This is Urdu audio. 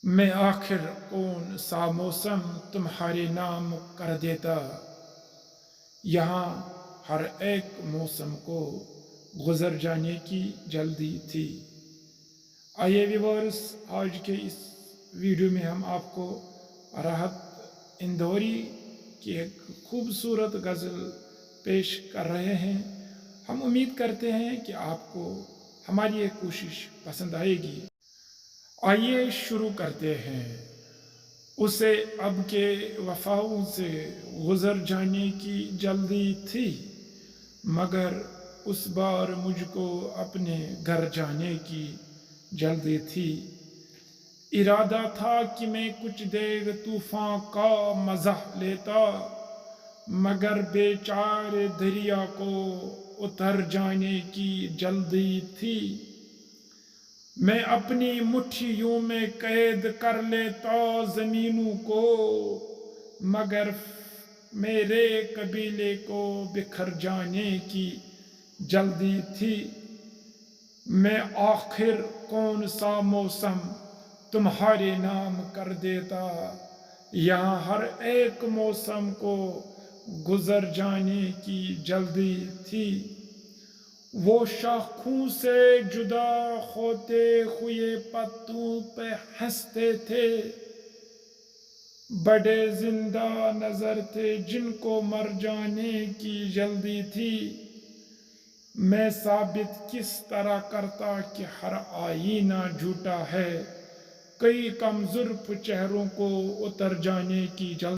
میں آخر کون سا موسم تمہارے نام کر دیتا، یہاں ہر ایک موسم کو گزر جانے کی جلدی تھی۔ آئیے ویورز، آج کے اس ویڈیو میں ہم آپ کو راحت اندوری کی ایک خوبصورت غزل پیش کر رہے ہیں۔ ہم امید کرتے ہیں کہ آپ کو ہماری یہ کوشش پسند آئے گی۔ آئیے شروع کرتے ہیں۔ اسے اب کے وفاؤں سے گزر جانے کی جلدی تھی، مگر اس بار مجھ کو اپنے گھر جانے کی جلدی تھی۔ ارادہ تھا کہ میں کچھ دیر طوفان کا مزہ لیتا، مگر بیچارے دریا کو اتر جانے کی جلدی تھی۔ میں اپنی مٹھیوں میں قید کر لیتا زمینوں کو، مگر میرے قبیلے کو بکھر جانے کی جلدی تھی۔ میں آخر کون سا موسم تمہارے نام کر دیتا، یہاں ہر ایک موسم کو گزر جانے کی جلدی تھی۔ وہ شاخوں سے جدا ہوتے ہوئے پتوں پہ ہنستے تھے، بڑے زندہ نظر تھے جن کو مر جانے کی جلدی تھی۔ میں ثابت کس طرح کرتا کہ ہر آئینہ جھوٹا ہے، کئی کم زرف چہروں کو اتر جانے کی جلدی